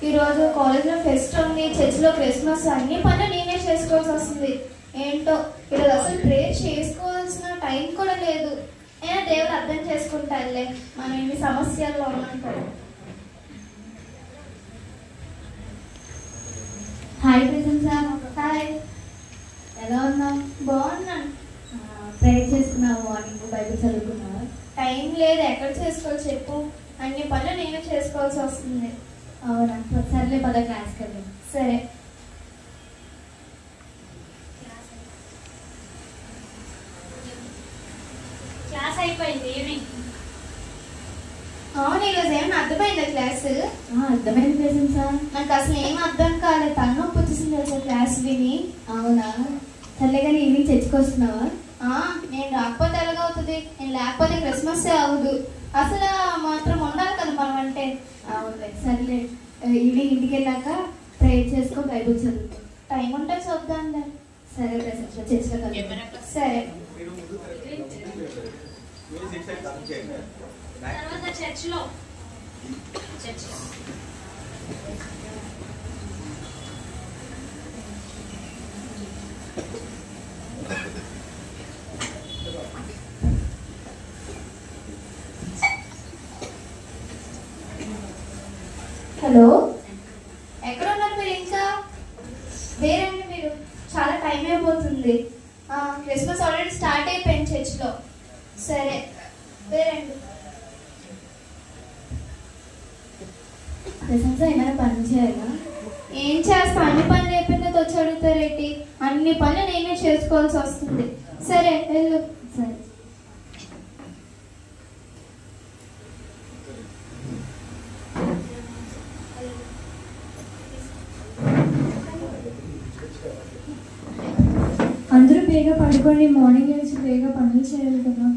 ఈరోజు కాలేజ్లో ఫెస్ట్ ఉంది, చర్చ్లో క్రిస్మస్, అన్ని పనులు నేనే చేసుకోవాల్సి వస్తుంది. ఏంటో ఈరోజు అసలు ప్రేయర్ చేసుకోవాల్సిన టైం కూడా లేదు. అయినా దేవుడు అర్థం చేసుకుంటారులే మనం ఇన్ని సమస్యల్లో ఉన్నాం. Hi present sir. హాయ్, ఎలా ఉన్నావు? బాగున్నాను. ప్రేయర్ చేసుకున్నావు, మార్నింగ్ బైబిల్ చదువుకున్నావా? టైం లేదు, ఎక్కడ చేసుకోవాలి చెప్పు, అన్ని పనులు నేనే చేసుకోవాల్సి వస్తుంది. అవునా, సర్లే పద క్లాస్కి వెళ్దాం. సరే. క్లాస్ అయిపోయింది ఈవినింగ్. అవును, ఈరోజు ఏమైనా అర్థమైందా క్లాస్? అర్థమైంది ప్రెసెంట్ సార్. నాకు అసలు ఏం అర్థం కాలేదు, తలనొప్పి వచ్చేసింది అసలు క్లాస్ విని. అవునా, సర్లే కానీ ఈవినింగ్ చర్చికి వస్తున్నావా? నేను రాకపోతే ఎలాగవుతుంది? నేను లేకపోతే క్రిస్మస్ అవ్వదు. అసలు మాత్రం ఉండాలి కదా మనం అంటే. అవునులే, సర్లే ఈవినింగ్ ఇంటికి వెళ్ళాక ప్రేయర్ చేసుకో, బైబిల్ చదువుకో. టైం ఉంటే చూద్దాం. సరే ప్రెసెంట్ సార్, చర్చిలో కలుద్దాం. సరే. తర్వాత చర్చ్లో హలో, ఎక్కడ ఉన్నారు మీరు? ఇంకా వేరండి, మీరు చాలా టైం అయిపోతుంది. క్రిస్మస్ ఆల్రెడీ స్టార్ట్ అయిపోయింది చర్చ్లో. సరే, వేరండి. ప్రెసెంట్ సార్ ఏమైనా పని చేయాలా? ఏం చేస్తా, అన్ని పనులు అయిపోయినది వచ్చి అడుగుతారేంటి? అన్ని పనులు నేనే చేసుకోవాల్సి వస్తుంది. సరే వెళ్ళు. సరే. అందరూ బేగా పడుకోండి, మార్నింగ్ నుంచి బేగా పనులు చేయాలి కదా.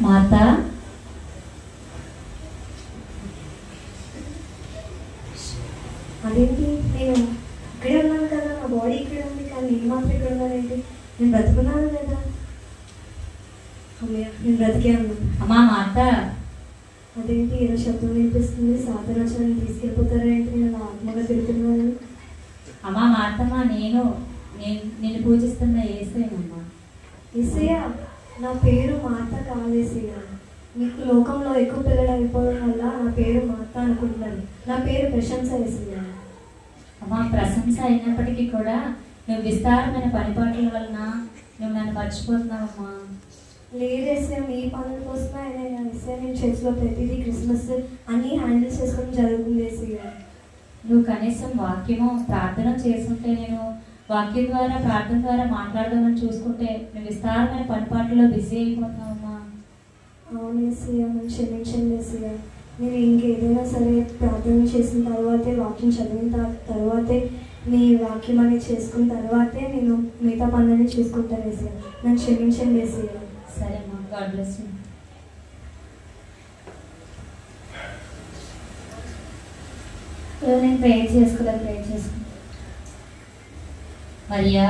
మాతా, అదేంటి, నేను ఇక్కడే ఉన్నాను కదా, నా బాడీ ఇక్కడే ఉంది, కానీ నేను మాత్రం ఇక్కడ ఉన్నానండి. నేను బ్రతుకున్నాను లేదా? అమ్మయ్య, నేను బ్రతికే ఉన్నాను. అమ్మా మాత. అదేంటి ఏదో శబ్దం వినిపిస్తుంది, సాధనాచారాన్ని తీసుకెళ్ళిపోతారా ఏంటి? నేను ఆత్మగా తిరుగుతున్నాను. అమ్మా మాతమ్మా, నేను పూజిస్తున్న యేసయ్యనమ్మా. యేసయ్య, నా పేరు మాత కాదేసయ్య. మీకు లోకంలో ఎక్కువ పిల్లలు అయిపోవడం వల్ల నా పేరు మాత అనుకుంటున్నాను. నా పేరు ప్రశంస యేసయ్య. అమ్మా, ప్రశంస అయినప్పటికీ కూడా నువ్వు విస్తారమైన పనిపాట్ల వలన నువ్వు నన్ను మర్చిపోతున్నావమ్మా. లేదేసయ్య, మీ పనుల కోసమే అయినా యేసయ్య, నేను చర్చ్లో ప్రతిదీ క్రిస్మస్ అన్నీ హ్యాండిల్ చేసుకోవడం జరుగుతుంది యేసయ్య. నువ్వు కనీసం వాక్యము ప్రార్థన చేసుకుంటే, నేను వాక్యం ద్వారా ప్రార్థన ద్వారా మాట్లాడదామని చూసుకుంటే నువ్వు విస్తారమైన పనిపాట్లలో బిజీ అయిపోతున్నావమ్మా. అవును యేసయ్య, నన్ను క్షమించండి యేసయ్య. నేను ఇంకేదైనా సరే ప్రార్థన చేసిన తర్వాతే, వాక్యం చదివిన తర్వాతే, మీ వాక్యం అనేది చేసుకున్న తర్వాతే నేను మిగతా పనులని చూసుకుంటాను యేసయ్య. నన్ను క్షమించండి యేసయ్య. సరే అమ్మా, గాడ్ బ్లెస్ యూ. నేను ప్రేయర్ చేసుకోలేదు, ప్రేయర్ చేసుకుంటాను. మరియా,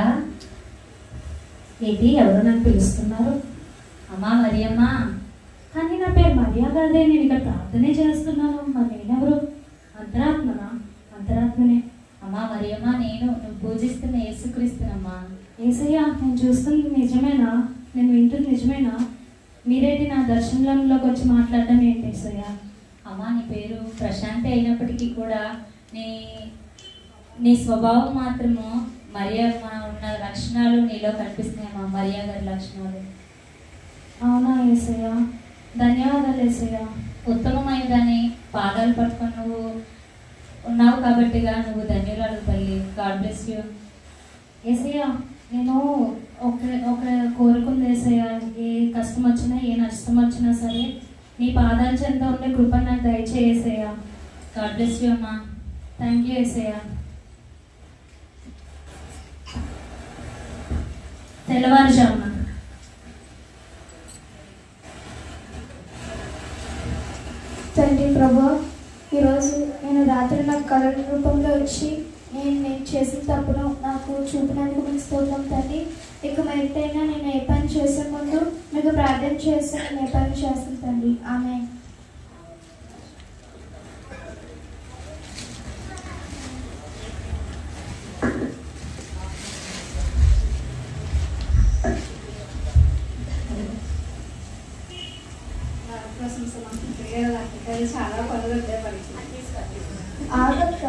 ఏంటి ఎవరు నన్ను పిలుస్తున్నారు? అమ్మా మరియమ్మా. కానీ నా పేరు మరియా కాదే, నేను ఇక్కడ ప్రార్థనే చేస్తున్నాను. మరి నేనెవరు? అంతరాత్మనా? అంతరాత్మనే. అమ్మా మరియమ్మా, నువ్వు పూజిస్తున్న యేసుక్రీస్తునమ్మా. యేసయ్య, నేను చూస్తుంది నిజమేనా? నేను వింటుంది నిజమేనా? మీరేంటి నా దర్శనంలోకి వచ్చి మాట్లాడడం ఏంటి యేసయ్య? అమ్మా, నీ పేరు ప్రశాంతి అయినప్పటికీ కూడా నీ స్వభావం మాత్రము మరియమ్మ ఉన్న లక్షణాలు నీలో కనిపిస్తున్నాయమ్మా, మరియా గారి లక్షణాలు. అవునా యేసయ్య, ధన్యవాదాలు యేసయ్య. ఉత్తమమైన దాన్ని పాదాలు పట్టుకొని నువ్వు ఉన్నావు కాబట్టిగా నువ్వు ధన్యురాలు తల్లి. God bless you. యేసయ్య, నేను ఒక కోరుకుంది యేసయ్య, ఏ కష్టం వచ్చినా ఏ నష్టం వచ్చినా సరే నీ పాదాల చెంత ఉండే కృప నాకు దయచేయేసయ్య. గాడ్ బ్లెస్ యూ అమ్మా. థ్యాంక్ యూ యేసయ్య. తెల్లవారుజామున తండ్రి ప్రభా, ఈరోజు నేను రాత్రి నాకు కళ రూపంలో వచ్చి నేను చేసిన తప్పును నాకు చూపినందుకు మీకు స్తోత్రం తండ్రి. ఇక మరిటైనా నేను ఏ పని చేసే ముందు మీకు ప్రార్థన చేస్తే నేను ఏ పని చేస్తాను తండ్రి. ఆమేన్. చాలా పనులు ఉంటాయి మనకి. ఆగక్క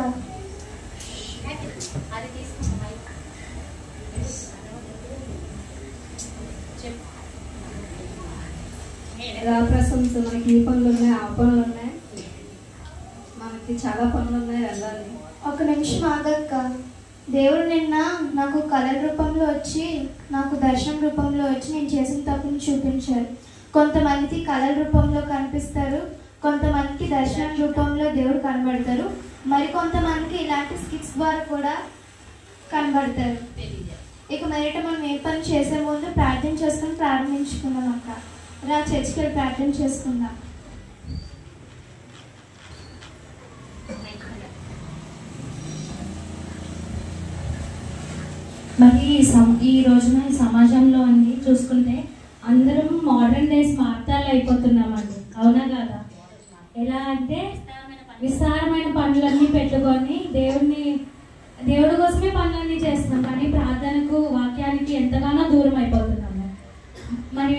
రాప్రశంస మనకి ఈ పనులు ఉన్నాయి, ఆ పనులు ఉన్నాయి, మనకి చాలా పనులు ఉన్నాయి, వెళ్ళాలి. ఒక నిమిషం ఆగక్క. దేవుడు నిన్న నాకు కళల రూపంలో వచ్చి నాకు దర్శనం రూపంలో వచ్చి నేను చేసిన తప్పుని చూపించారు. కొంతమందికి కళల రూపంలో కనిపిస్తారు, కొంతమందికి దర్శనం రూపంలో దేవుడు కనబడతారు, మరి కొంతమందికి ఇలాంటి స్కిట్స్ ద్వారా కూడా కనబడతారు. ఇక మరిట మనం ఏ పని చేసే ముందు ప్రార్థన చేసుకుని ప్రారంభించుకుందాం అక్క. రా చర్చికి వెళ్ళి ప్రార్థన చేసుకుందాం. మరి ఈ రోజున ఈ సమాజంలో అండి చూసుకుంటే అందరం మోడర్న్ డేస్ మార్తాలు అయిపోతున్నామండి, అవునా కాదా? ఎలా అంటే విస్తారమైన పనులన్నీ పెట్టుకొని దేవుడి కోసమే పనులన్నీ చేస్తున్నాం, కానీ ప్రార్థనకు వాక్యానికి ఎంతగానో దూరం అయిపోతున్నాము. మరి